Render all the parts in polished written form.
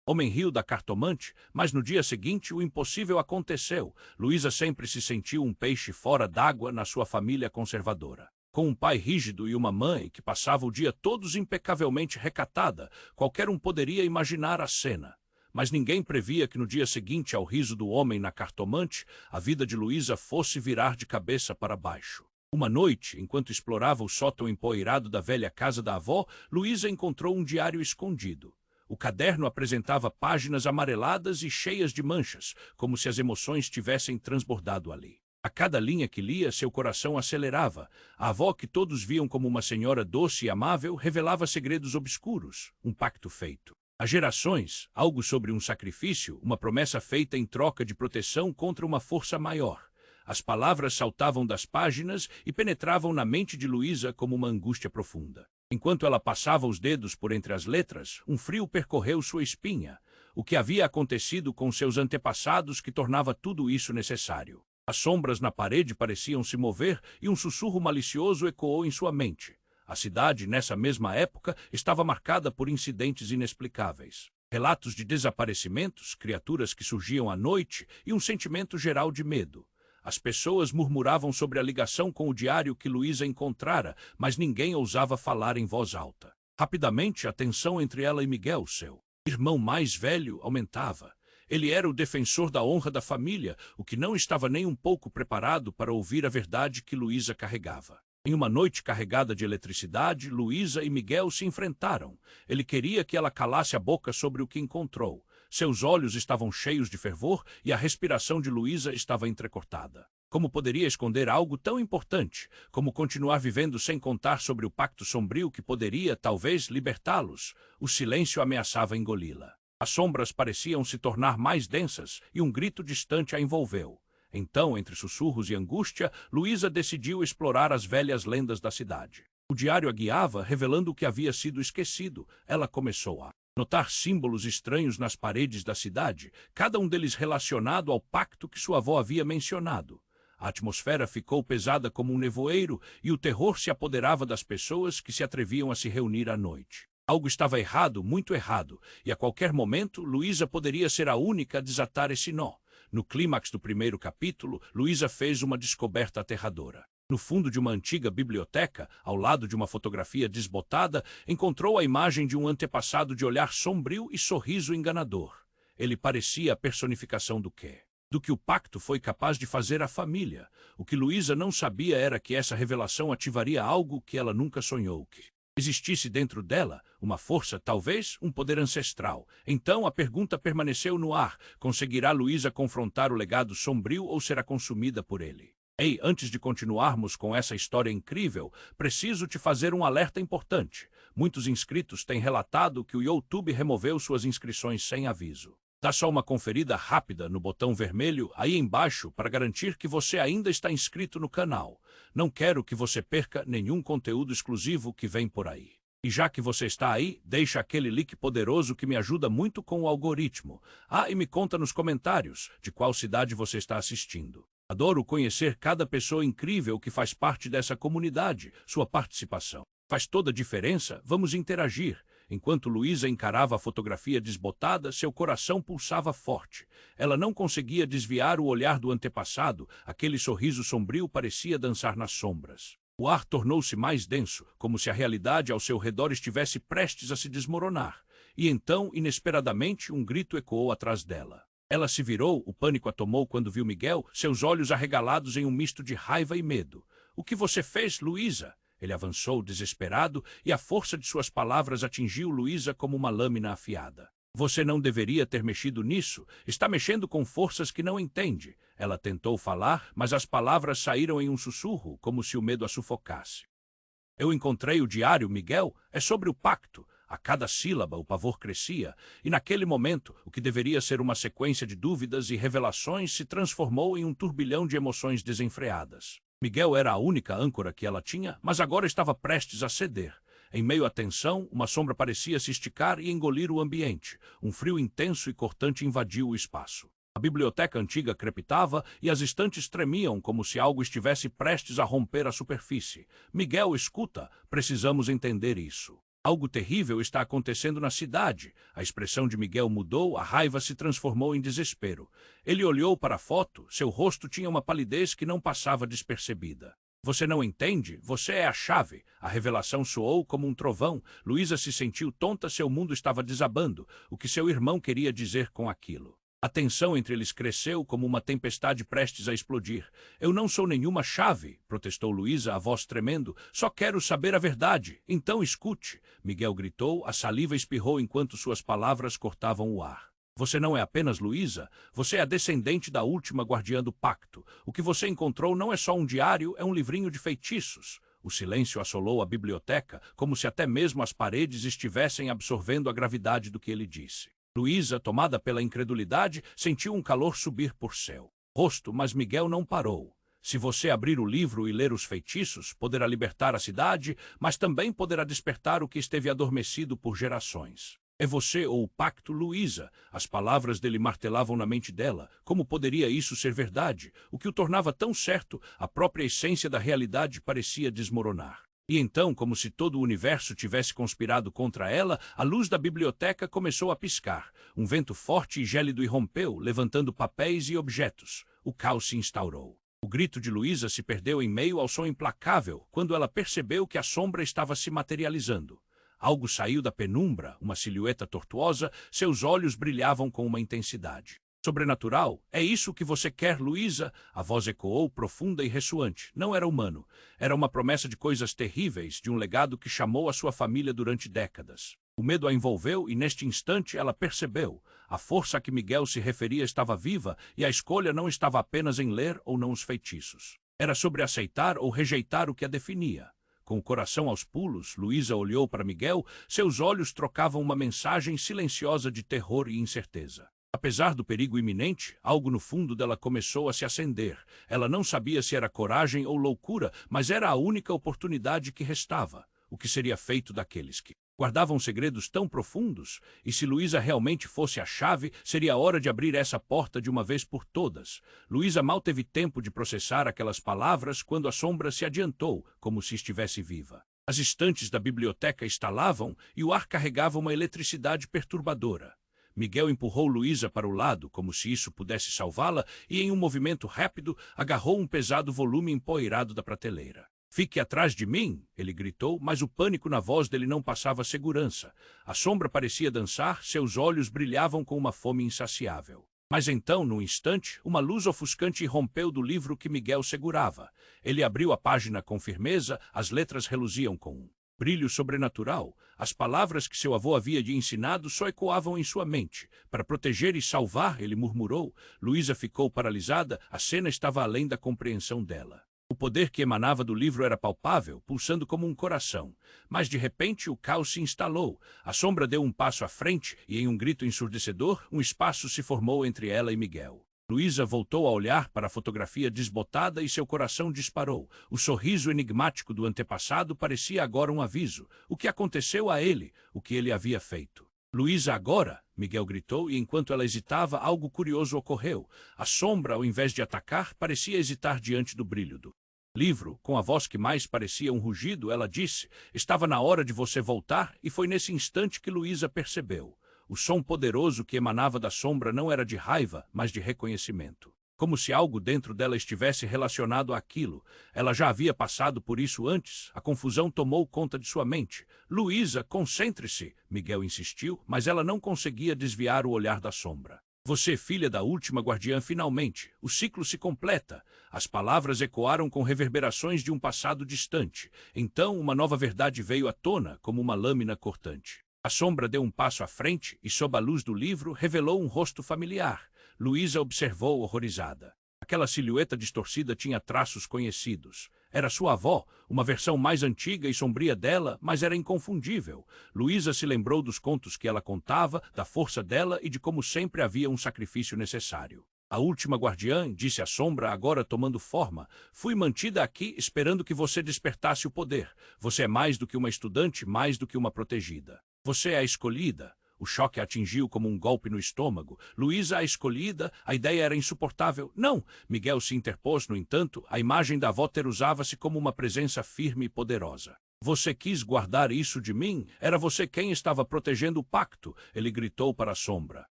Homem riu da cartomante, mas no dia seguinte o impossível aconteceu. Luísa sempre se sentiu um peixe fora d'água na sua família conservadora. Com um pai rígido e uma mãe que passava o dia todos impecavelmente recatada, qualquer um poderia imaginar a cena. Mas ninguém previa que no dia seguinte ao riso do homem na cartomante, a vida de Luísa fosse virar de cabeça para baixo. Uma noite, enquanto explorava o sótão empoeirado da velha casa da avó, Luísa encontrou um diário escondido. O caderno apresentava páginas amareladas e cheias de manchas, como se as emoções tivessem transbordado ali. A cada linha que lia, seu coração acelerava. A avó, que todos viam como uma senhora doce e amável, revelava segredos obscuros, um pacto feito. Há gerações, algo sobre um sacrifício, uma promessa feita em troca de proteção contra uma força maior. As palavras saltavam das páginas e penetravam na mente de Luísa como uma angústia profunda. Enquanto ela passava os dedos por entre as letras, um frio percorreu sua espinha. O que havia acontecido com seus antepassados que tornava tudo isso necessário? As sombras na parede pareciam se mover e um sussurro malicioso ecoou em sua mente. A cidade, nessa mesma época, estava marcada por incidentes inexplicáveis. Relatos de desaparecimentos, criaturas que surgiam à noite e um sentimento geral de medo. As pessoas murmuravam sobre a ligação com o diário que Luísa encontrara, mas ninguém ousava falar em voz alta. Rapidamente, a tensão entre ela e Miguel, seu irmão mais velho, aumentava. Ele era o defensor da honra da família, o que não estava nem um pouco preparado para ouvir a verdade que Luísa carregava. Em uma noite carregada de eletricidade, Luísa e Miguel se enfrentaram. Ele queria que ela calasse a boca sobre o que encontrou. Seus olhos estavam cheios de fervor e a respiração de Luísa estava entrecortada. Como poderia esconder algo tão importante? Como continuar vivendo sem contar sobre o pacto sombrio que poderia, talvez, libertá-los? O silêncio ameaçava engoli-la. As sombras pareciam se tornar mais densas e um grito distante a envolveu. Então, entre sussurros e angústia, Luísa decidiu explorar as velhas lendas da cidade. O diário a guiava, revelando o que havia sido esquecido. Ela começou a notar símbolos estranhos nas paredes da cidade, cada um deles relacionado ao pacto que sua avó havia mencionado. A atmosfera ficou pesada como um nevoeiro e o terror se apoderava das pessoas que se atreviam a se reunir à noite. Algo estava errado, muito errado, e a qualquer momento Luísa poderia ser a única a desatar esse nó. No clímax do primeiro capítulo, Luísa fez uma descoberta aterradora. No fundo de uma antiga biblioteca, ao lado de uma fotografia desbotada, encontrou a imagem de um antepassado de olhar sombrio e sorriso enganador. Ele parecia a personificação do quê? Do que o pacto foi capaz de fazer à família. O que Luísa não sabia era que essa revelação ativaria algo que ela nunca sonhou que existisse dentro dela, uma força, talvez um poder ancestral. Então a pergunta permaneceu no ar: conseguirá Luísa confrontar o legado sombrio ou será consumida por ele? Ei, antes de continuarmos com essa história incrível, preciso te fazer um alerta importante. Muitos inscritos têm relatado que o YouTube removeu suas inscrições sem aviso. Dá só uma conferida rápida no botão vermelho aí embaixo para garantir que você ainda está inscrito no canal. Não quero que você perca nenhum conteúdo exclusivo que vem por aí. E já que você está aí, deixa aquele like poderoso que me ajuda muito com o algoritmo. Ah, e me conta nos comentários de qual cidade você está assistindo. Adoro conhecer cada pessoa incrível que faz parte dessa comunidade. Sua participação faz toda a diferença. Vamos interagir. Enquanto Luísa encarava a fotografia desbotada, seu coração pulsava forte. Ela não conseguia desviar o olhar do antepassado. Aquele sorriso sombrio parecia dançar nas sombras. O ar tornou-se mais denso, como se a realidade ao seu redor estivesse prestes a se desmoronar. E então, inesperadamente, um grito ecoou atrás dela. Ela se virou, o pânico a tomou quando viu Miguel, seus olhos arregalados em um misto de raiva e medo. — O que você fez, Luísa? Ele avançou, desesperado, e a força de suas palavras atingiu Luísa como uma lâmina afiada. — Você não deveria ter mexido nisso. Está mexendo com forças que não entende. Ela tentou falar, mas as palavras saíram em um sussurro, como se o medo a sufocasse. — Eu encontrei o diário, Miguel. É sobre o pacto. A cada sílaba o pavor crescia, e naquele momento, o que deveria ser uma sequência de dúvidas e revelações se transformou em um turbilhão de emoções desenfreadas. Miguel era a única âncora que ela tinha, mas agora estava prestes a ceder. Em meio à tensão, uma sombra parecia se esticar e engolir o ambiente. Um frio intenso e cortante invadiu o espaço. A biblioteca antiga crepitava e as estantes tremiam como se algo estivesse prestes a romper a superfície. — Miguel, escuta, precisamos entender isso. Algo terrível está acontecendo na cidade. A expressão de Miguel mudou, a raiva se transformou em desespero. Ele olhou para a foto, seu rosto tinha uma palidez que não passava despercebida. Você não entende? Você é a chave. A revelação soou como um trovão. Luísa se sentiu tonta, seu mundo estava desabando. O que seu irmão queria dizer com aquilo? A tensão entre eles cresceu como uma tempestade prestes a explodir. Eu não sou nenhuma chave, protestou Luísa, a voz tremendo. Só quero saber a verdade. Então escute. Miguel gritou, a saliva espirrou enquanto suas palavras cortavam o ar. Você não é apenas Luísa, você é a descendente da última guardiã do pacto. O que você encontrou não é só um diário, é um livrinho de feitiços. O silêncio assolou a biblioteca, como se até mesmo as paredes estivessem absorvendo a gravidade do que ele disse. Luísa, tomada pela incredulidade, sentiu um calor subir por seu rosto, mas Miguel não parou. Se você abrir o livro e ler os feitiços, poderá libertar a cidade, mas também poderá despertar o que esteve adormecido por gerações. É você ou o pacto, Luísa. As palavras dele martelavam na mente dela. Como poderia isso ser verdade? O que o tornava tão certo, a própria essência da realidade parecia desmoronar. E então, como se todo o universo tivesse conspirado contra ela, a luz da biblioteca começou a piscar. Um vento forte e gélido irrompeu, levantando papéis e objetos. O caos se instaurou. O grito de Luísa se perdeu em meio ao som implacável, quando ela percebeu que a sombra estava se materializando. Algo saiu da penumbra, uma silhueta tortuosa, seus olhos brilhavam com uma intensidade sobrenatural. É isso que você quer, Luísa? A voz ecoou, profunda e ressoante. Não era humano. Era uma promessa de coisas terríveis, de um legado que chamou a sua família durante décadas. O medo a envolveu e, neste instante, ela percebeu. A força a que Miguel se referia estava viva e a escolha não estava apenas em ler ou não os feitiços. Era sobre aceitar ou rejeitar o que a definia. Com o coração aos pulos, Luísa olhou para Miguel, seus olhos trocavam uma mensagem silenciosa de terror e incerteza. Apesar do perigo iminente, algo no fundo dela começou a se acender. Ela não sabia se era coragem ou loucura, mas era a única oportunidade que restava. O que seria feito daqueles que guardavam segredos tão profundos? E se Luísa realmente fosse a chave, seria hora de abrir essa porta de uma vez por todas. Luísa mal teve tempo de processar aquelas palavras quando a sombra se adiantou, como se estivesse viva. As estantes da biblioteca estalavam e o ar carregava uma eletricidade perturbadora. Miguel empurrou Luísa para o lado, como se isso pudesse salvá-la, e em um movimento rápido, agarrou um pesado volume empoeirado da prateleira. Fique atrás de mim, ele gritou, mas o pânico na voz dele não passava segurança. A sombra parecia dançar, seus olhos brilhavam com uma fome insaciável. Mas então, num instante, uma luz ofuscante irrompeu do livro que Miguel segurava. Ele abriu a página com firmeza, as letras reluziam com um brilho sobrenatural. As palavras que seu avô havia lhe ensinado só ecoavam em sua mente. Para proteger e salvar, ele murmurou. Luísa ficou paralisada, a cena estava além da compreensão dela. O poder que emanava do livro era palpável, pulsando como um coração. Mas de repente o caos se instalou. A sombra deu um passo à frente e, em um grito ensurdecedor, um espaço se formou entre ela e Miguel. Luísa voltou a olhar para a fotografia desbotada e seu coração disparou. O sorriso enigmático do antepassado parecia agora um aviso. O que aconteceu a ele? O que ele havia feito? Luísa, agora! Miguel gritou, e enquanto ela hesitava, algo curioso ocorreu. A sombra, ao invés de atacar, parecia hesitar diante do brilho do livro. Com a voz que mais parecia um rugido, ela disse: estava na hora de você voltar, e foi nesse instante que Luísa percebeu. O som poderoso que emanava da sombra não era de raiva, mas de reconhecimento. Como se algo dentro dela estivesse relacionado àquilo. Ela já havia passado por isso antes. A confusão tomou conta de sua mente. Luísa, concentre-se, Miguel insistiu, mas ela não conseguia desviar o olhar da sombra. Você, filha da última guardiã, finalmente. O ciclo se completa. As palavras ecoaram com reverberações de um passado distante. Então, uma nova verdade veio à tona, como uma lâmina cortante. A sombra deu um passo à frente e, sob a luz do livro, revelou um rosto familiar. Luísa observou horrorizada. Aquela silhueta distorcida tinha traços conhecidos. Era sua avó, uma versão mais antiga e sombria dela, mas era inconfundível. Luísa se lembrou dos contos que ela contava, da força dela e de como sempre havia um sacrifício necessário. A última guardiã, disse a sombra, agora tomando forma, fui mantida aqui esperando que você despertasse o poder. Você é mais do que uma estudante, mais do que uma protegida. Você é a escolhida. O choque a atingiu como um golpe no estômago. Luísa, a escolhida, a ideia era insuportável. Não! Miguel se interpôs, no entanto, a imagem da avó terusava-se como uma presença firme e poderosa. Você quis guardar isso de mim? Era você quem estava protegendo o pacto, ele gritou para a sombra.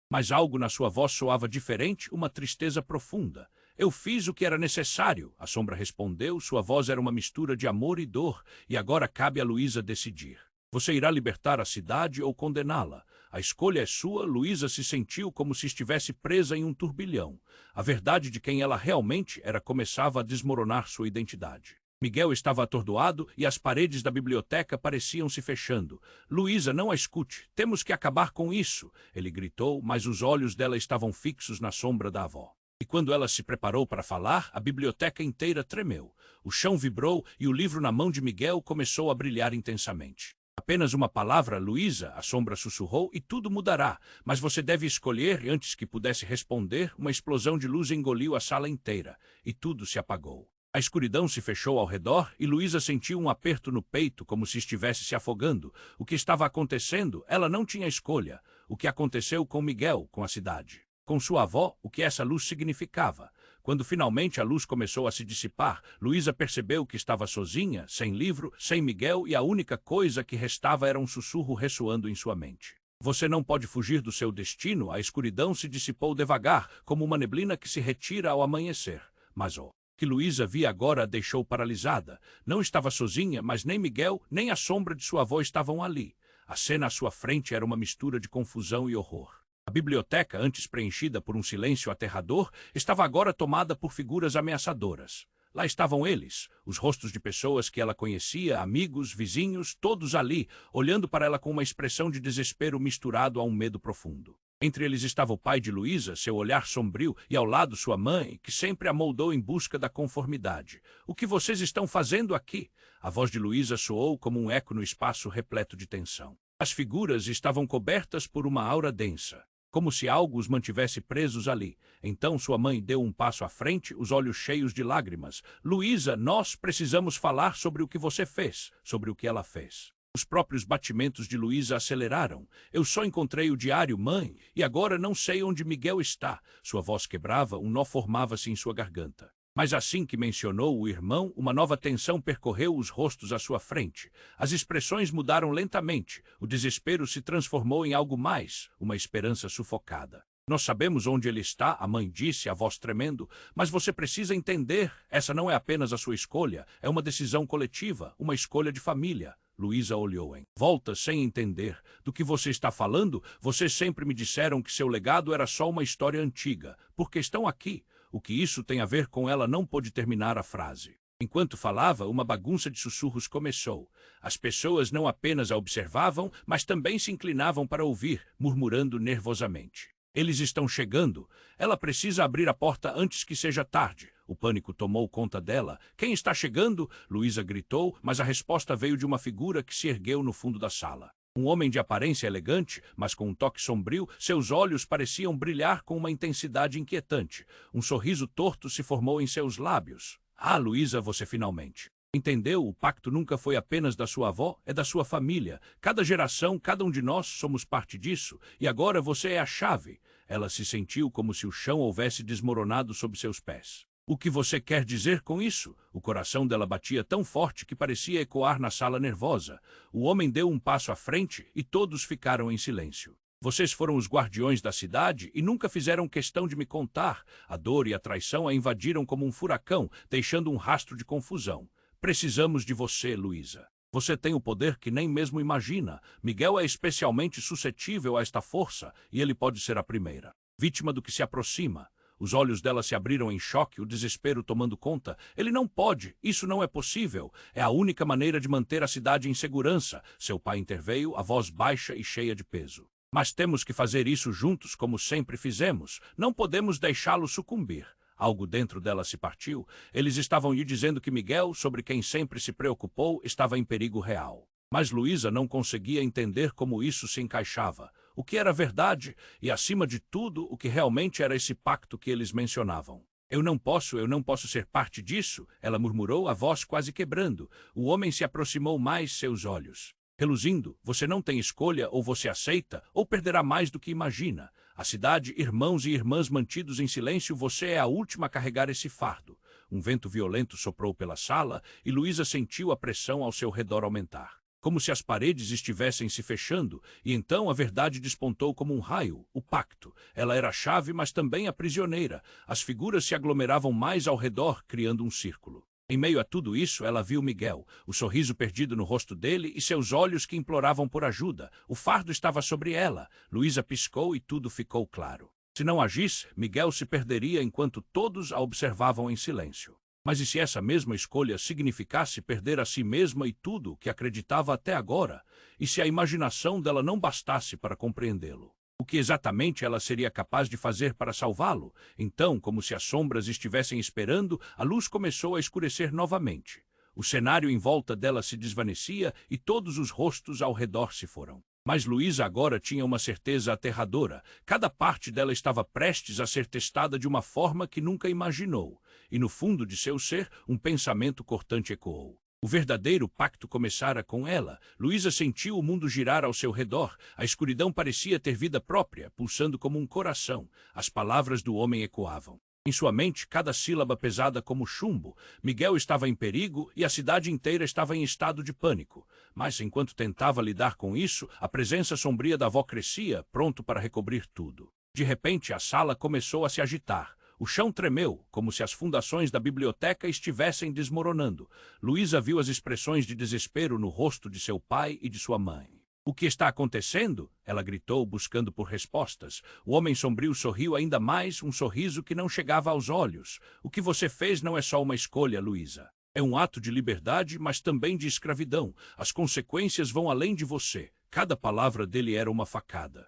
Mas algo na sua voz soava diferente, uma tristeza profunda. Eu fiz o que era necessário, a sombra respondeu, sua voz era uma mistura de amor e dor, e agora cabe a Luísa decidir. Você irá libertar a cidade ou condená-la? A escolha é sua. Luísa se sentiu como se estivesse presa em um turbilhão. A verdade de quem ela realmente era começava a desmoronar sua identidade. Miguel estava atordoado e as paredes da biblioteca pareciam se fechando. Luísa, não a escute. Temos que acabar com isso, ele gritou, mas os olhos dela estavam fixos na sombra da avó. E quando ela se preparou para falar, a biblioteca inteira tremeu. O chão vibrou e o livro na mão de Miguel começou a brilhar intensamente. Apenas uma palavra, Luísa, a sombra sussurrou, e tudo mudará. Mas você deve escolher. E antes que pudesse responder, uma explosão de luz engoliu a sala inteira, e tudo se apagou. A escuridão se fechou ao redor e Luísa sentiu um aperto no peito como se estivesse se afogando. O que estava acontecendo? Ela não tinha escolha. O que aconteceu com Miguel, com a cidade? Com sua avó, o que essa luz significava? Quando finalmente a luz começou a se dissipar, Luísa percebeu que estava sozinha, sem livro, sem Miguel, e a única coisa que restava era um sussurro ressoando em sua mente. Você não pode fugir do seu destino. A escuridão se dissipou devagar, como uma neblina que se retira ao amanhecer. Mas que Luísa via agora a deixou paralisada. Não estava sozinha, mas nem Miguel, nem a sombra de sua avó estavam ali. A cena à sua frente era uma mistura de confusão e horror. A biblioteca, antes preenchida por um silêncio aterrador, estava agora tomada por figuras ameaçadoras. Lá estavam eles, os rostos de pessoas que ela conhecia, amigos, vizinhos, todos ali, olhando para ela com uma expressão de desespero misturado a um medo profundo. Entre eles estava o pai de Luísa, seu olhar sombrio, e ao lado sua mãe, que sempre a moldou em busca da conformidade. O que vocês estão fazendo aqui? A voz de Luísa soou como um eco no espaço repleto de tensão. As figuras estavam cobertas por uma aura densa, como se algo os mantivesse presos ali. Então sua mãe deu um passo à frente, os olhos cheios de lágrimas. Luísa, nós precisamos falar sobre o que você fez, sobre o que ela fez. Os próprios batimentos de Luísa aceleraram. Eu só encontrei o diário, mãe, e agora não sei onde Miguel está. Sua voz quebrava, um nó formava-se em sua garganta. Mas assim que mencionou o irmão, uma nova tensão percorreu os rostos à sua frente. As expressões mudaram lentamente. O desespero se transformou em algo mais, uma esperança sufocada. Nós sabemos onde ele está, a mãe disse, a voz tremendo, mas você precisa entender, essa não é apenas a sua escolha, é uma decisão coletiva, uma escolha de família. Luísa olhou em volta sem entender. Do que você está falando? Vocês sempre me disseram que seu legado era só uma história antiga. Porque estão aqui. O que isso tem a ver com ela? Não pôde terminar a frase. Enquanto falava, uma bagunça de sussurros começou. As pessoas não apenas a observavam, mas também se inclinavam para ouvir, murmurando nervosamente. Eles estão chegando. Ela precisa abrir a porta antes que seja tarde. O pânico tomou conta dela. Quem está chegando? Luísa gritou, mas a resposta veio de uma figura que se ergueu no fundo da sala. Um homem de aparência elegante, mas com um toque sombrio, seus olhos pareciam brilhar com uma intensidade inquietante. Um sorriso torto se formou em seus lábios. Ah, Luísa, você finalmente entendeu? O pacto nunca foi apenas da sua avó, é da sua família. Cada geração, cada um de nós somos parte disso. E agora você é a chave. Ela se sentiu como se o chão houvesse desmoronado sob seus pés. O que você quer dizer com isso? O coração dela batia tão forte que parecia ecoar na sala nervosa. O homem deu um passo à frente e todos ficaram em silêncio. Vocês foram os guardiões da cidade e nunca fizeram questão de me contar. A dor e a traição a invadiram como um furacão, deixando um rastro de confusão. Precisamos de você, Luísa. Você tem o poder que nem mesmo imagina. Miguel é especialmente suscetível a esta força e ele pode ser a primeira vítima do que se aproxima. Os olhos dela se abriram em choque, o desespero tomando conta. Ele não pode, isso não é possível. É a única maneira de manter a cidade em segurança. Seu pai interveio, a voz baixa e cheia de peso. Mas temos que fazer isso juntos, como sempre fizemos. Não podemos deixá-lo sucumbir. Algo dentro dela se partiu. Eles estavam lhe dizendo que Miguel, sobre quem sempre se preocupou, estava em perigo real. Mas Luísa não conseguia entender como isso se encaixava. O que era verdade e, acima de tudo, o que realmente era esse pacto que eles mencionavam. Eu não posso ser parte disso, ela murmurou, a voz quase quebrando. O homem se aproximou mais, seus olhos reluzindo. Você não tem escolha, ou você aceita, ou perderá mais do que imagina. A cidade, irmãos e irmãs mantidos em silêncio, você é a última a carregar esse fardo. Um vento violento soprou pela sala e Luísa sentiu a pressão ao seu redor aumentar, como se as paredes estivessem se fechando, e então a verdade despontou como um raio, o pacto. Ela era a chave, mas também a prisioneira. As figuras se aglomeravam mais ao redor, criando um círculo. Em meio a tudo isso, ela viu Miguel, o sorriso perdido no rosto dele e seus olhos que imploravam por ajuda. O fardo estava sobre ela. Luísa piscou e tudo ficou claro. Se não agisse, Miguel se perderia enquanto todos a observavam em silêncio. Mas e se essa mesma escolha significasse perder a si mesma e tudo que acreditava até agora? E se a imaginação dela não bastasse para compreendê-lo? O que exatamente ela seria capaz de fazer para salvá-lo? Então, como se as sombras estivessem esperando, a luz começou a escurecer novamente. O cenário em volta dela se desvanecia e todos os rostos ao redor se foram. Mas Luísa agora tinha uma certeza aterradora. Cada parte dela estava prestes a ser testada de uma forma que nunca imaginou. E no fundo de seu ser, um pensamento cortante ecoou. O verdadeiro pacto começara com ela. Luísa sentiu o mundo girar ao seu redor. A escuridão parecia ter vida própria, pulsando como um coração. As palavras do homem ecoavam. Em sua mente, cada sílaba pesada como chumbo. Miguel estava em perigo e a cidade inteira estava em estado de pânico. Mas, enquanto tentava lidar com isso, a presença sombria da avó crescia, pronto para recobrir tudo. De repente, a sala começou a se agitar. O chão tremeu, como se as fundações da biblioteca estivessem desmoronando. Luísa viu as expressões de desespero no rosto de seu pai e de sua mãe. "O que está acontecendo?" ela gritou, buscando por respostas. O homem sombrio sorriu ainda mais, um sorriso que não chegava aos olhos. "O que você fez não é só uma escolha, Luísa. É um ato de liberdade, mas também de escravidão. As consequências vão além de você." Cada palavra dele era uma facada.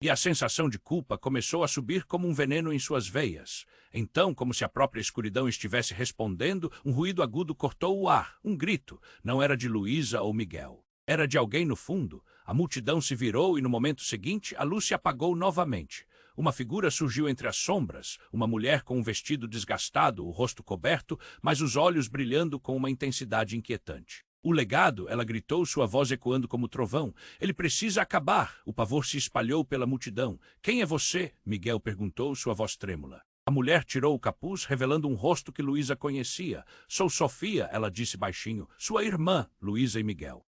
E a sensação de culpa começou a subir como um veneno em suas veias. Então, como se a própria escuridão estivesse respondendo, um ruído agudo cortou o ar, um grito. Não era de Luísa ou Miguel. Era de alguém no fundo. A multidão se virou e no momento seguinte a luz se apagou novamente. Uma figura surgiu entre as sombras, uma mulher com um vestido desgastado, o rosto coberto, mas os olhos brilhando com uma intensidade inquietante. "O legado", ela gritou, sua voz ecoando como trovão. "Ele precisa acabar." O pavor se espalhou pela multidão. "Quem é você?" Miguel perguntou, sua voz trêmula. A mulher tirou o capuz, revelando um rosto que Luísa conhecia. "Sou Sofia", ela disse baixinho. "Sua irmã." Luísa e Miguel.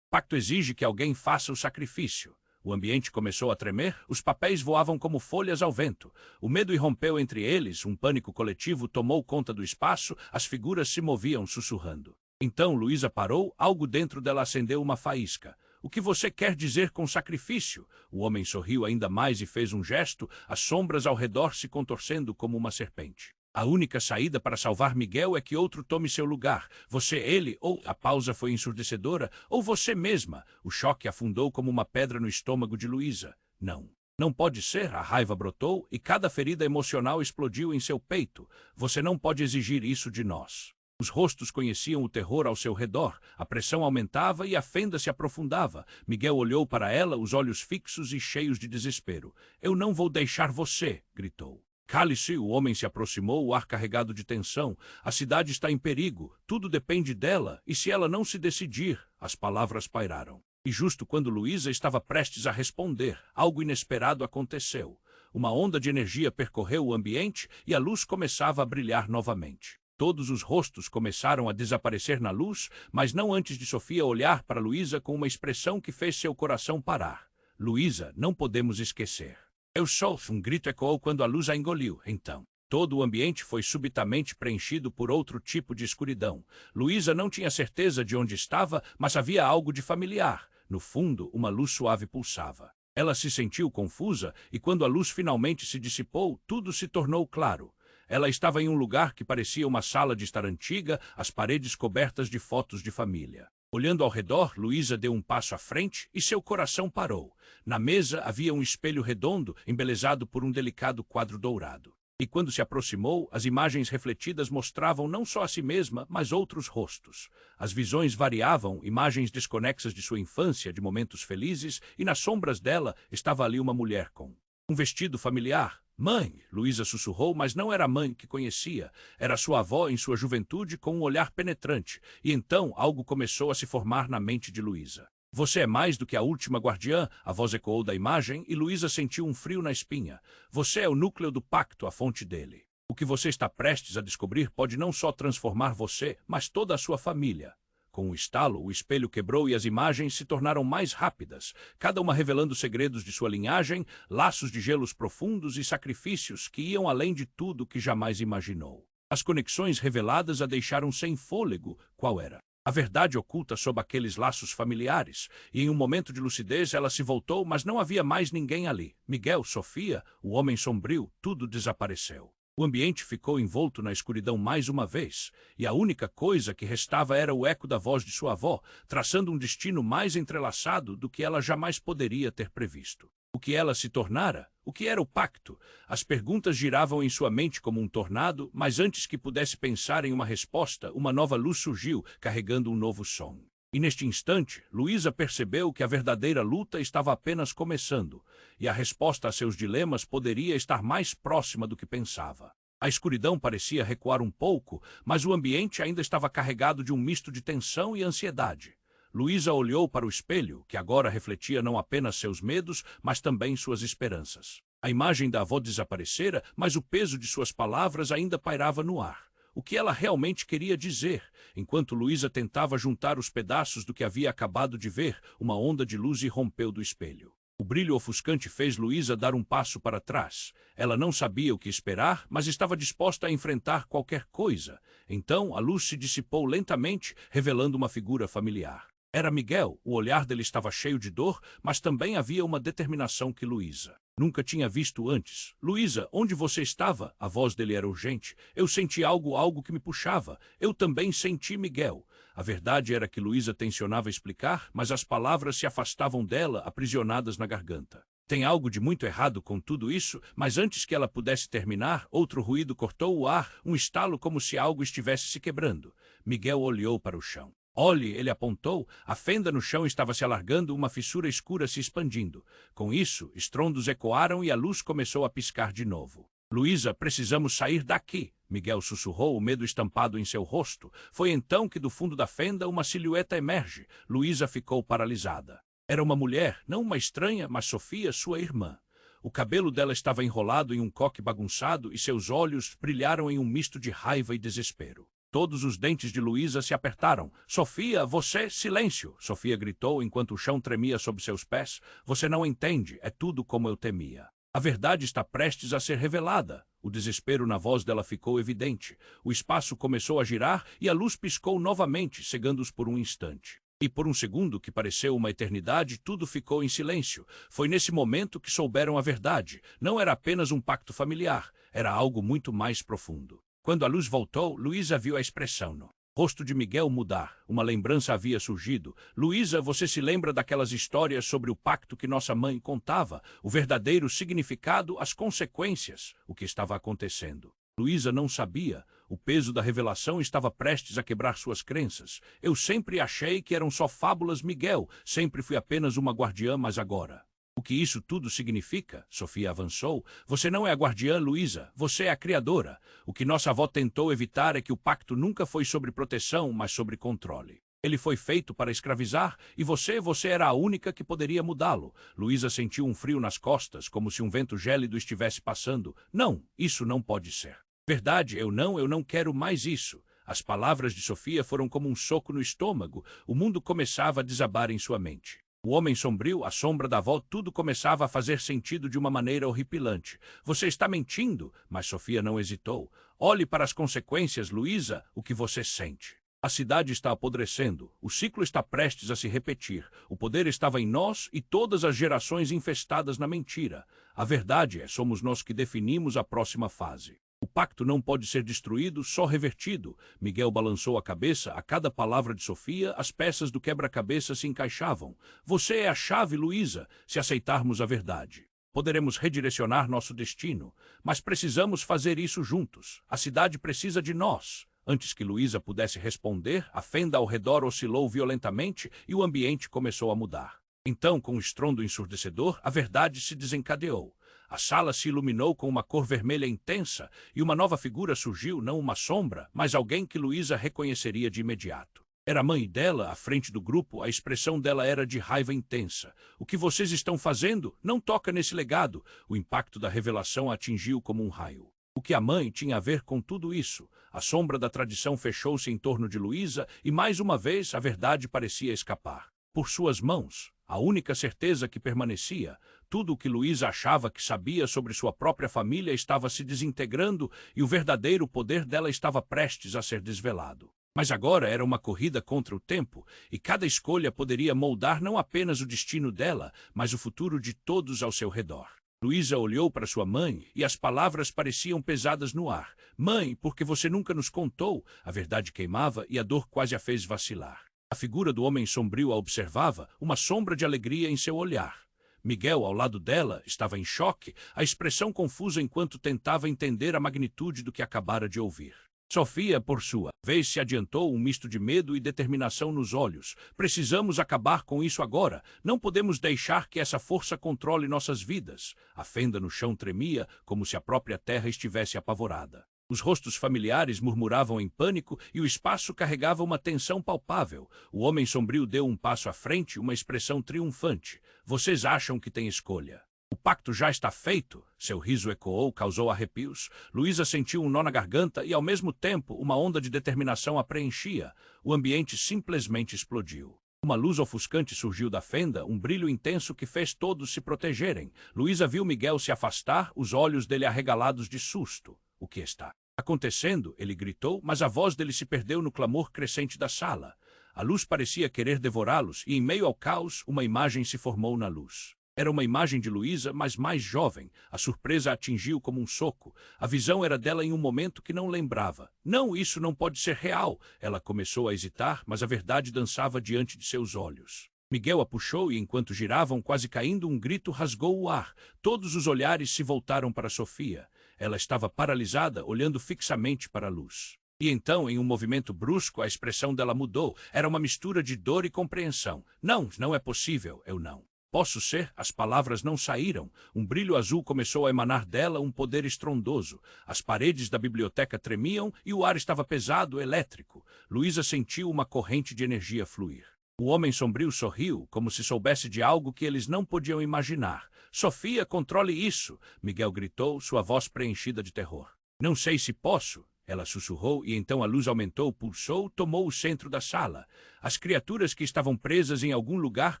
"O pacto exige que alguém faça o sacrifício." O ambiente começou a tremer, os papéis voavam como folhas ao vento. O medo irrompeu entre eles, um pânico coletivo tomou conta do espaço, as figuras se moviam sussurrando. Então Luísa parou, algo dentro dela acendeu uma faísca. "O que você quer dizer com sacrifício?" O homem sorriu ainda mais e fez um gesto, as sombras ao redor se contorcendo como uma serpente. "A única saída para salvar Miguel é que outro tome seu lugar. Você, ele, ou..." A pausa foi ensurdecedora. "Ou você mesma." O choque afundou como uma pedra no estômago de Luísa. "Não. Não pode ser." A raiva brotou e cada ferida emocional explodiu em seu peito. "Você não pode exigir isso de nós." Os rostos conheciam o terror ao seu redor. A pressão aumentava e a fenda se aprofundava. Miguel olhou para ela, os olhos fixos e cheios de desespero. "Eu não vou deixar você!" gritou. "Cale-se!" O homem se aproximou, o ar carregado de tensão. "A cidade está em perigo. Tudo depende dela. E se ela não se decidir?" As palavras pairaram. E justo quando Luísa estava prestes a responder, algo inesperado aconteceu. Uma onda de energia percorreu o ambiente e a luz começava a brilhar novamente. Todos os rostos começaram a desaparecer na luz, mas não antes de Sofia olhar para Luísa com uma expressão que fez seu coração parar. "Luísa, não podemos esquecer." "Eu sou..." Um grito ecoou quando a luz a engoliu. Então, todo o ambiente foi subitamente preenchido por outro tipo de escuridão. Luísa não tinha certeza de onde estava, mas havia algo de familiar. No fundo, uma luz suave pulsava. Ela se sentiu confusa e quando a luz finalmente se dissipou, tudo se tornou claro. Ela estava em um lugar que parecia uma sala de estar antiga, as paredes cobertas de fotos de família. Olhando ao redor, Luísa deu um passo à frente e seu coração parou. Na mesa havia um espelho redondo, embelezado por um delicado quadro dourado. E quando se aproximou, as imagens refletidas mostravam não só a si mesma, mas outros rostos. As visões variavam, imagens desconexas de sua infância, de momentos felizes, e nas sombras dela estava ali uma mulher com um vestido familiar. "Mãe!" Luísa sussurrou, mas não era a mãe que conhecia. Era sua avó em sua juventude com um olhar penetrante. E então algo começou a se formar na mente de Luísa. "Você é mais do que a última guardiã", a voz ecoou da imagem e Luísa sentiu um frio na espinha. "Você é o núcleo do pacto, a fonte dele." O O que você está prestes a descobrir pode não só transformar você, mas toda a sua família. Com um estalo, o espelho quebrou e as imagens se tornaram mais rápidas, cada uma revelando segredos de sua linhagem, laços de gelos profundos e sacrifícios que iam além de tudo que jamais imaginou. As conexões reveladas a deixaram sem fôlego. Qual era a verdade oculta sob aqueles laços familiares? E em um momento de lucidez ela se voltou, mas não havia mais ninguém ali. Miguel, Sofia, o homem sombrio, tudo desapareceu. O ambiente ficou envolto na escuridão mais uma vez, e a única coisa que restava era o eco da voz de sua avó, traçando um destino mais entrelaçado do que ela jamais poderia ter previsto. O que ela se tornara? O que era o pacto? As perguntas giravam em sua mente como um tornado, mas antes que pudesse pensar em uma resposta, uma nova luz surgiu, carregando um novo som. E neste instante, Luísa percebeu que a verdadeira luta estava apenas começando, e a resposta a seus dilemas poderia estar mais próxima do que pensava. A escuridão parecia recuar um pouco, mas o ambiente ainda estava carregado de um misto de tensão e ansiedade. Luísa olhou para o espelho, que agora refletia não apenas seus medos, mas também suas esperanças. A imagem da avó desaparecera, mas o peso de suas palavras ainda pairava no ar. O que ela realmente queria dizer? Enquanto Luísa tentava juntar os pedaços do que havia acabado de ver, uma onda de luz irrompeu do espelho. O brilho ofuscante fez Luísa dar um passo para trás. Ela não sabia o que esperar, mas estava disposta a enfrentar qualquer coisa. Então a luz se dissipou lentamente, revelando uma figura familiar. Era Miguel. O olhar dele estava cheio de dor, mas também havia uma determinação que Luísa nunca tinha visto antes. Luísa, onde você estava? A voz dele era urgente. Eu senti algo que me puxava. Eu também senti Miguel. A verdade era que Luísa tencionava explicar, mas as palavras se afastavam dela, aprisionadas na garganta. Tem algo de muito errado com tudo isso, mas antes que ela pudesse terminar, outro ruído cortou o ar, um estalo como se algo estivesse se quebrando. Miguel olhou para o chão. Olhe, ele apontou. A fenda no chão estava se alargando, uma fissura escura se expandindo. Com isso, estrondos ecoaram e a luz começou a piscar de novo. Luísa, precisamos sair daqui, Miguel sussurrou, o medo estampado em seu rosto. Foi então que do fundo da fenda uma silhueta emerge. Luísa ficou paralisada. Era uma mulher, não uma estranha, mas Sofia, sua irmã. O cabelo dela estava enrolado em um coque bagunçado e seus olhos brilharam em um misto de raiva e desespero. Todos os dentes de Luísa se apertaram. Sofia, você... Silêncio! Sofia gritou enquanto o chão tremia sob seus pés. Você não entende. É tudo como eu temia. A verdade está prestes a ser revelada. O desespero na voz dela ficou evidente. O espaço começou a girar e a luz piscou novamente, cegando-os por um instante. E por um segundo, que pareceu uma eternidade, tudo ficou em silêncio. Foi nesse momento que souberam a verdade. Não era apenas um pacto familiar. Era algo muito mais profundo. Quando a luz voltou, Luísa viu a expressão no rosto de Miguel mudar. Uma lembrança havia surgido. Luísa, você se lembra daquelas histórias sobre o pacto que nossa mãe contava? O verdadeiro significado, as consequências, o que estava acontecendo. Luísa não sabia. O peso da revelação estava prestes a quebrar suas crenças. Eu sempre achei que eram só fábulas, Miguel. Sempre fui apenas uma guardiã, mas agora... O que isso tudo significa? Sofia avançou. Você não é a guardiã, Luísa. Você é a criadora. O que nossa avó tentou evitar é que o pacto nunca foi sobre proteção, mas sobre controle. Ele foi feito para escravizar, e você era a única que poderia mudá-lo. Luísa sentiu um frio nas costas, como se um vento gélido estivesse passando. Não, isso não pode ser. Verdade, eu não quero mais isso. As palavras de Sofia foram como um soco no estômago. O mundo começava a desabar em sua mente. O homem sombrio, a sombra da avó, tudo começava a fazer sentido de uma maneira horripilante. Você está mentindo, mas Sofia não hesitou. Olhe para as consequências, Luísa, o que você sente. A cidade está apodrecendo, o ciclo está prestes a se repetir. O poder estava em nós e todas as gerações infestadas na mentira. A verdade é, somos nós que definimos a próxima fase. O pacto não pode ser destruído, só revertido. Miguel balançou a cabeça. A cada palavra de Sofia, as peças do quebra-cabeça se encaixavam. Você é a chave, Luísa. Se aceitarmos a verdade, poderemos redirecionar nosso destino. Mas precisamos fazer isso juntos. A cidade precisa de nós. Antes que Luísa pudesse responder, a fenda ao redor oscilou violentamente e o ambiente começou a mudar. Então, com um estrondo ensurdecedor, a verdade se desencadeou. A sala se iluminou com uma cor vermelha intensa e uma nova figura surgiu, não uma sombra, mas alguém que Luísa reconheceria de imediato. Era a mãe dela, à frente do grupo. A expressão dela era de raiva intensa. O que vocês estão fazendo? Não toca nesse legado. O impacto da revelação a atingiu como um raio. O que a mãe tinha a ver com tudo isso? A sombra da tradição fechou-se em torno de Luísa e, mais uma vez, a verdade parecia escapar. Por suas mãos, a única certeza que permanecia, tudo o que Luísa achava que sabia sobre sua própria família estava se desintegrando e o verdadeiro poder dela estava prestes a ser desvelado. Mas agora era uma corrida contra o tempo, e cada escolha poderia moldar não apenas o destino dela, mas o futuro de todos ao seu redor. Luísa olhou para sua mãe e as palavras pareciam pesadas no ar. Mãe, porque você nunca nos contou? A verdade queimava e a dor quase a fez vacilar. A figura do homem sombrio a observava, uma sombra de alegria em seu olhar. Miguel, ao lado dela, estava em choque, a expressão confusa enquanto tentava entender a magnitude do que acabara de ouvir. Sofia, por sua vez, se adiantou, um misto de medo e determinação nos olhos. Precisamos acabar com isso agora. Não podemos deixar que essa força controle nossas vidas. A fenda no chão tremia, como se a própria terra estivesse apavorada. Os rostos familiares murmuravam em pânico e o espaço carregava uma tensão palpável. O homem sombrio deu um passo à frente, uma expressão triunfante. Vocês acham que têm escolha? O pacto já está feito. Seu riso ecoou, causou arrepios. Luísa sentiu um nó na garganta e, ao mesmo tempo, uma onda de determinação a preenchia. O ambiente simplesmente explodiu. Uma luz ofuscante surgiu da fenda, um brilho intenso que fez todos se protegerem. Luísa viu Miguel se afastar, os olhos dele arregalados de susto. O que está acontecendo? Ele gritou, mas a voz dele se perdeu no clamor crescente da sala. A luz parecia querer devorá-los e, em meio ao caos, uma imagem se formou na luz. Era uma imagem de Luísa, mas mais jovem. A surpresa a atingiu como um soco. A visão era dela em um momento que não lembrava. Não, isso não pode ser real. Ela começou a hesitar, mas a verdade dançava diante de seus olhos. Miguel a puxou e, enquanto giravam, quase caindo, um grito rasgou o ar. Todos os olhares se voltaram para Sofia. Ela estava paralisada, olhando fixamente para a luz. E então, em um movimento brusco, a expressão dela mudou. Era uma mistura de dor e compreensão. Não, não é possível, eu não posso ser. As palavras não saíram. Um brilho azul começou a emanar dela, um poder estrondoso. As paredes da biblioteca tremiam e o ar estava pesado, elétrico. Luísa sentiu uma corrente de energia fluir. O homem sombrio sorriu, como se soubesse de algo que eles não podiam imaginar. Sofia, controle isso! Miguel gritou, sua voz preenchida de terror. Não sei se posso. Ela sussurrou e então a luz aumentou, pulsou, tomou o centro da sala. As criaturas que estavam presas em algum lugar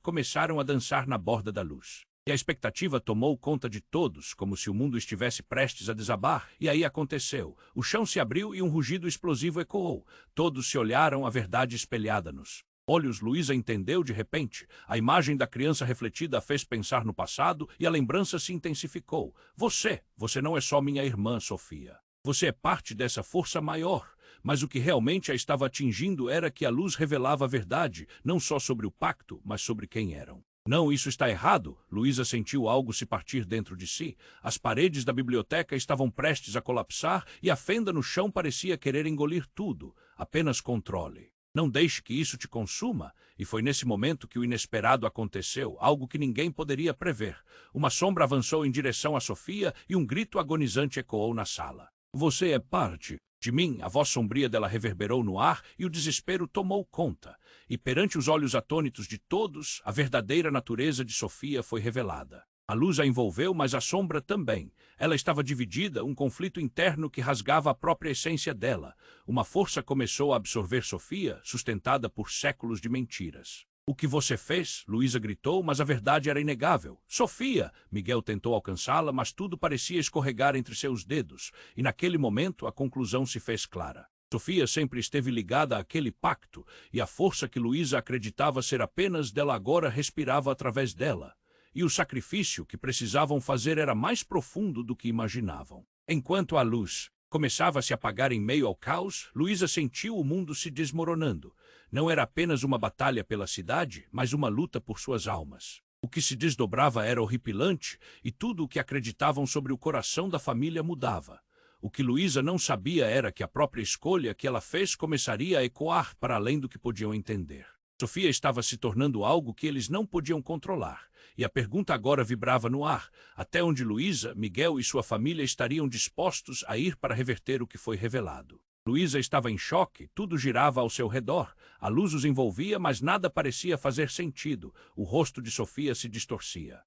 começaram a dançar na borda da luz. E a expectativa tomou conta de todos, como se o mundo estivesse prestes a desabar. E aí aconteceu. O chão se abriu e um rugido explosivo ecoou. Todos se olharam, a verdade espelhada-nos olhos. Luísa entendeu de repente. A imagem da criança refletida a fez pensar no passado e a lembrança se intensificou. Você não é só minha irmã, Sofia. Você é parte dessa força maior. Mas o que realmente a estava atingindo era que a luz revelava a verdade, não só sobre o pacto, mas sobre quem eram. Não, isso está errado. Luísa sentiu algo se partir dentro de si. As paredes da biblioteca estavam prestes a colapsar e a fenda no chão parecia querer engolir tudo. Apenas controle. Não deixe que isso te consuma. E foi nesse momento que o inesperado aconteceu, algo que ninguém poderia prever. Uma sombra avançou em direção a Sofia e um grito agonizante ecoou na sala. Você é parte de mim. A voz sombria dela reverberou no ar e o desespero tomou conta. E perante os olhos atônitos de todos, a verdadeira natureza de Sofia foi revelada. A luz a envolveu, mas a sombra também. Ela estava dividida, um conflito interno que rasgava a própria essência dela. Uma força começou a absorver Sofia, sustentada por séculos de mentiras. O que você fez? Luísa gritou, mas a verdade era inegável. Sofia! Miguel tentou alcançá-la, mas tudo parecia escorregar entre seus dedos. E naquele momento a conclusão se fez clara. Sofia sempre esteve ligada àquele pacto, e a força que Luísa acreditava ser apenas dela agora respirava através dela. E o sacrifício que precisavam fazer era mais profundo do que imaginavam. Enquanto a luz começava a se apagar em meio ao caos, Luísa sentiu o mundo se desmoronando. Não era apenas uma batalha pela cidade, mas uma luta por suas almas. O que se desdobrava era horripilante, e tudo o que acreditavam sobre o coração da família mudava. O que Luísa não sabia era que a própria escolha que ela fez começaria a ecoar para além do que podiam entender. Sofia estava se tornando algo que eles não podiam controlar. E a pergunta agora vibrava no ar. Até onde Luísa, Miguel e sua família estariam dispostos a ir para reverter o que foi revelado? Luísa estava em choque, tudo girava ao seu redor. A luz os envolvia, mas nada parecia fazer sentido. O rosto de Sofia se distorcia.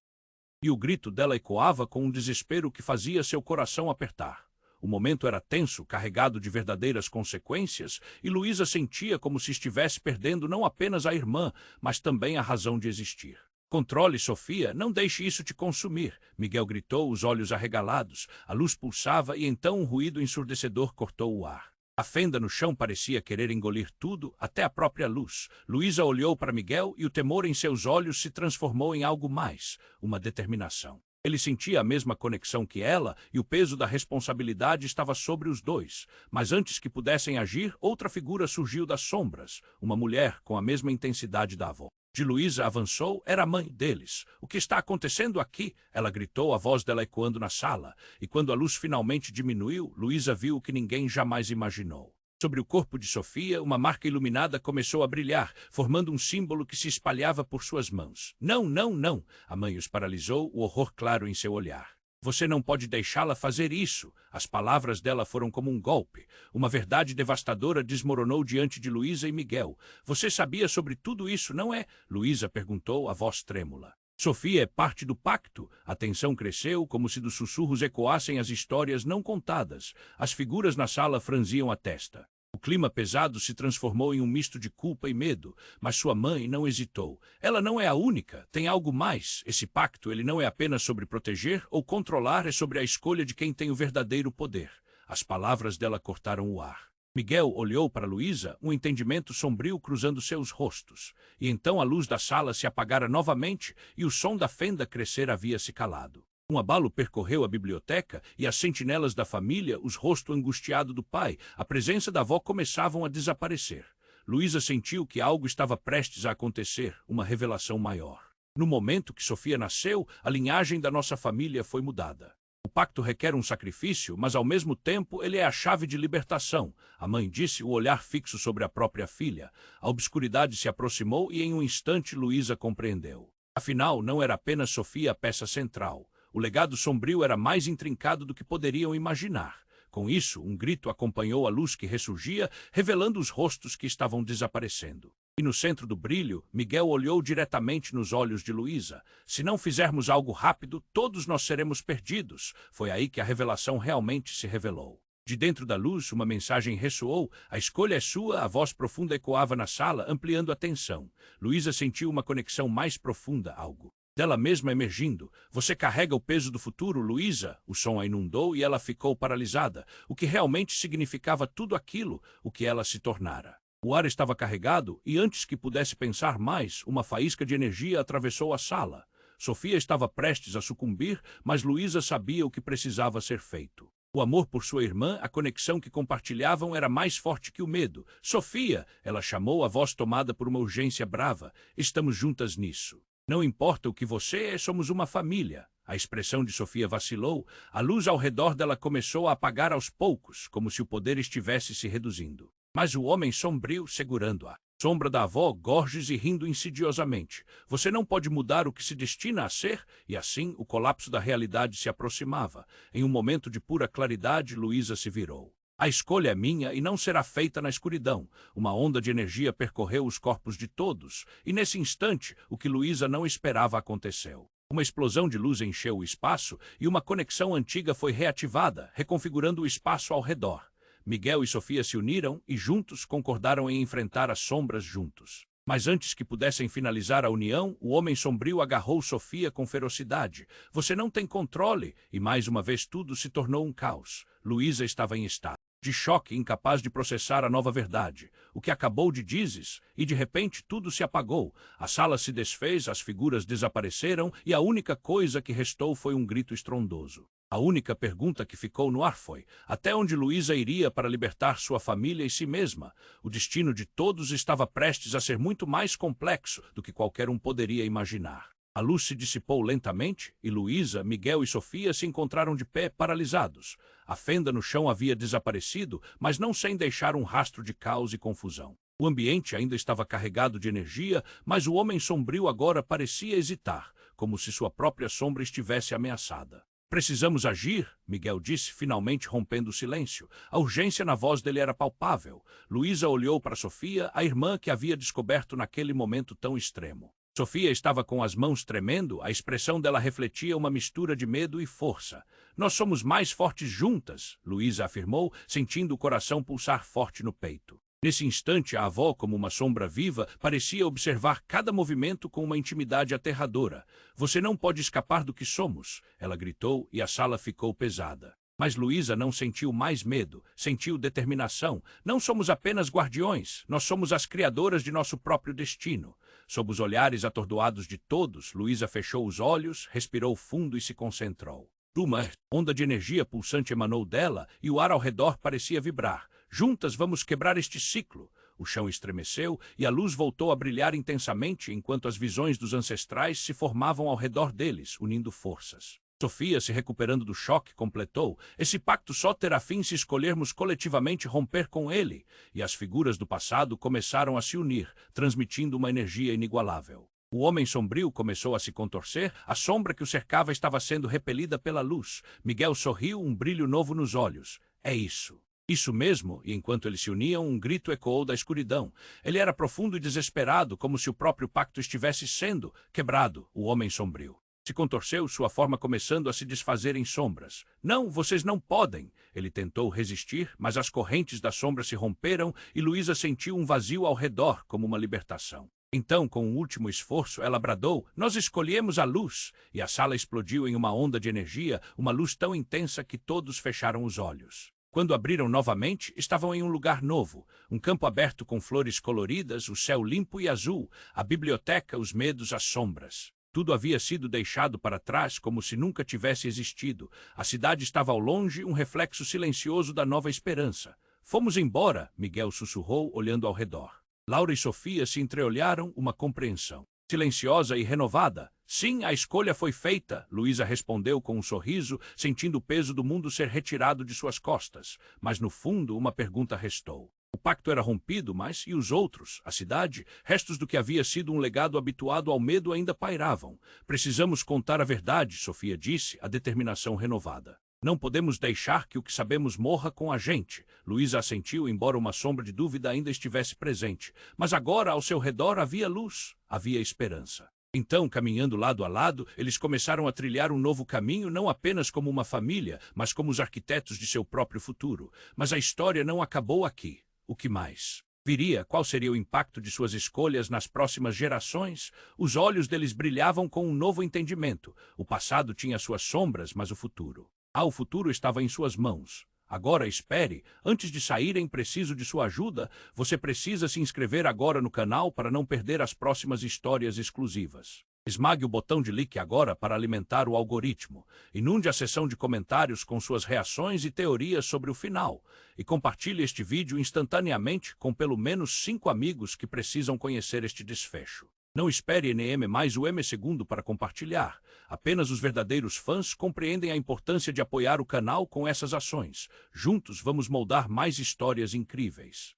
E o grito dela ecoava com um desespero que fazia seu coração apertar. O momento era tenso, carregado de verdadeiras consequências, e Luísa sentia como se estivesse perdendo não apenas a irmã, mas também a razão de existir. Controle, Sofia, não deixe isso te consumir, Miguel gritou, os olhos arregalados. A luz pulsava e então um ruído ensurdecedor cortou o ar. A fenda no chão parecia querer engolir tudo, até a própria luz. Luísa olhou para Miguel e o temor em seus olhos se transformou em algo mais, uma determinação. Ele sentia a mesma conexão que ela e o peso da responsabilidade estava sobre os dois. Mas antes que pudessem agir, outra figura surgiu das sombras, uma mulher com a mesma intensidade da avó. De Luísa avançou, era a mãe deles. O que está acontecendo aqui? Ela gritou, a voz dela ecoando na sala. E quando a luz finalmente diminuiu, Luísa viu o que ninguém jamais imaginou. Sobre o corpo de Sofia, uma marca iluminada começou a brilhar, formando um símbolo que se espalhava por suas mãos. Não, não, não! A mãe os paralisou, o horror claro em seu olhar. Você não pode deixá-la fazer isso. As palavras dela foram como um golpe. Uma verdade devastadora desmoronou diante de Luísa e Miguel. Você sabia sobre tudo isso, não é? Luísa perguntou, a voz trêmula. Sofia é parte do pacto. A tensão cresceu, como se dos sussurros ecoassem as histórias não contadas. As figuras na sala franziam a testa. O clima pesado se transformou em um misto de culpa e medo, mas sua mãe não hesitou. Ela não é a única, tem algo mais. Esse pacto ele não é apenas sobre proteger ou controlar, é sobre a escolha de quem tem o verdadeiro poder. As palavras dela cortaram o ar. Miguel olhou para Luísa, um entendimento sombrio cruzando seus rostos. E então a luz da sala se apagara novamente e o som da fenda crescer havia se calado. Um abalo percorreu a biblioteca e as sentinelas da família, os rostos angustiados do pai, a presença da avó começavam a desaparecer. Luísa sentiu que algo estava prestes a acontecer, uma revelação maior. No momento que Sofia nasceu, a linhagem da nossa família foi mudada. O pacto requer um sacrifício, mas ao mesmo tempo ele é a chave de libertação. A mãe disse, o olhar fixo sobre a própria filha. A obscuridade se aproximou e em um instante Luísa compreendeu. Afinal, não era apenas Sofia a peça central. O legado sombrio era mais intrincado do que poderiam imaginar. Com isso, um grito acompanhou a luz que ressurgia, revelando os rostos que estavam desaparecendo. E no centro do brilho, Miguel olhou diretamente nos olhos de Luísa. Se não fizermos algo rápido, todos nós seremos perdidos. Foi aí que a revelação realmente se revelou. De dentro da luz, uma mensagem ressoou. A escolha é sua, a voz profunda ecoava na sala, ampliando a tensão. Luísa sentiu uma conexão mais profunda, algo dela mesma emergindo. Você carrega o peso do futuro, Luísa? O som a inundou e ela ficou paralisada. O que realmente significava tudo aquilo, o que ela se tornara. O ar estava carregado e antes que pudesse pensar mais, uma faísca de energia atravessou a sala. Sofia estava prestes a sucumbir, mas Luísa sabia o que precisava ser feito. O amor por sua irmã, a conexão que compartilhavam era mais forte que o medo. Sofia! Ela chamou, a voz tomada por uma urgência brava. Estamos juntas nisso. Não importa o que você é, somos uma família. A expressão de Sofia vacilou. A luz ao redor dela começou a apagar aos poucos, como se o poder estivesse se reduzindo. Mas o homem sombrio segurando-a. Sombra da avó, gorges e rindo insidiosamente. Você não pode mudar o que se destina a ser? E assim, o colapso da realidade se aproximava. Em um momento de pura claridade, Luísa se virou. A escolha é minha e não será feita na escuridão. Uma onda de energia percorreu os corpos de todos, e nesse instante, o que Luísa não esperava aconteceu. Uma explosão de luz encheu o espaço e uma conexão antiga foi reativada, reconfigurando o espaço ao redor. Miguel e Sofia se uniram e juntos concordaram em enfrentar as sombras juntos. Mas antes que pudessem finalizar a união, o homem sombrio agarrou Sofia com ferocidade. Você não tem controle, e mais uma vez tudo se tornou um caos. Luísa estava em estado de choque, incapaz de processar a nova verdade. O que acabou de dizes, e de repente tudo se apagou. A sala se desfez, as figuras desapareceram, e a única coisa que restou foi um grito estrondoso. A única pergunta que ficou no ar foi, até onde Luísa iria para libertar sua família e si mesma? O destino de todos estava prestes a ser muito mais complexo do que qualquer um poderia imaginar. A luz se dissipou lentamente e Luísa, Miguel e Sofia se encontraram de pé, paralisados. A fenda no chão havia desaparecido, mas não sem deixar um rastro de caos e confusão. O ambiente ainda estava carregado de energia, mas o homem sombrio agora parecia hesitar, como se sua própria sombra estivesse ameaçada. Precisamos agir, Miguel disse, finalmente rompendo o silêncio. A urgência na voz dele era palpável. Luísa olhou para Sofia, a irmã que havia descoberto naquele momento tão extremo. Sofia estava com as mãos tremendo, a expressão dela refletia uma mistura de medo e força. Nós somos mais fortes juntas, Luísa afirmou, sentindo o coração pulsar forte no peito. Nesse instante, a avó, como uma sombra viva, parecia observar cada movimento com uma intimidade aterradora. Você não pode escapar do que somos, ela gritou e a sala ficou pesada. Mas Luísa não sentiu mais medo, sentiu determinação. Não somos apenas guardiões, nós somos as criadoras de nosso próprio destino. Sob os olhares atordoados de todos, Luísa fechou os olhos, respirou fundo e se concentrou. Uma onda de energia pulsante emanou dela e o ar ao redor parecia vibrar. Juntas vamos quebrar este ciclo. O chão estremeceu e a luz voltou a brilhar intensamente enquanto as visões dos ancestrais se formavam ao redor deles, unindo forças. Sofia, se recuperando do choque, completou: esse pacto só terá fim se escolhermos coletivamente romper com ele. E as figuras do passado começaram a se unir, transmitindo uma energia inigualável. O homem sombrio começou a se contorcer, a sombra que o cercava estava sendo repelida pela luz. Miguel sorriu, um brilho novo nos olhos. É isso. Isso mesmo, e enquanto eles se uniam, um grito ecoou da escuridão. Ele era profundo e desesperado, como se o próprio pacto estivesse sendo quebrado. O homem sombrio se contorceu, sua forma começando a se desfazer em sombras. Não, vocês não podem! Ele tentou resistir, mas as correntes da sombra se romperam e Luísa sentiu um vazio ao redor, como uma libertação. Então, com um último esforço, ela bradou: nós escolhemos a luz! E a sala explodiu em uma onda de energia, uma luz tão intensa que todos fecharam os olhos. Quando abriram novamente, estavam em um lugar novo, um campo aberto com flores coloridas, o céu limpo e azul, a biblioteca, os medos, as sombras. Tudo havia sido deixado para trás como se nunca tivesse existido. A cidade estava ao longe, um reflexo silencioso da nova esperança. Fomos embora, Miguel sussurrou, olhando ao redor. Laura e Sofia se entreolharam, uma compreensão. Silenciosa e renovada. Sim, a escolha foi feita, Luísa respondeu com um sorriso, sentindo o peso do mundo ser retirado de suas costas. Mas no fundo, uma pergunta restou. O pacto era rompido, mas e os outros? A cidade? Restos do que havia sido um legado habituado ao medo ainda pairavam. Precisamos contar a verdade, Sofia disse, a determinação renovada. Não podemos deixar que o que sabemos morra com a gente. Luísa assentiu, embora uma sombra de dúvida ainda estivesse presente. Mas agora, ao seu redor, havia luz, havia esperança. Então, caminhando lado a lado, eles começaram a trilhar um novo caminho, não apenas como uma família, mas como os arquitetos de seu próprio futuro. Mas a história não acabou aqui. O que mais viria? Qual seria o impacto de suas escolhas nas próximas gerações? Os olhos deles brilhavam com um novo entendimento. O passado tinha suas sombras, mas o futuro. O futuro estava em suas mãos. Agora espere, antes de saírem preciso de sua ajuda. Você precisa se inscrever agora no canal para não perder as próximas histórias exclusivas. Esmague o botão de like agora para alimentar o algoritmo. Inunde a seção de comentários com suas reações e teorias sobre o final. E compartilhe este vídeo instantaneamente com pelo menos 5 amigos que precisam conhecer este desfecho. Não espere NM mais o M segundo para compartilhar. Apenas os verdadeiros fãs compreendem a importância de apoiar o canal com essas ações. Juntos vamos moldar mais histórias incríveis.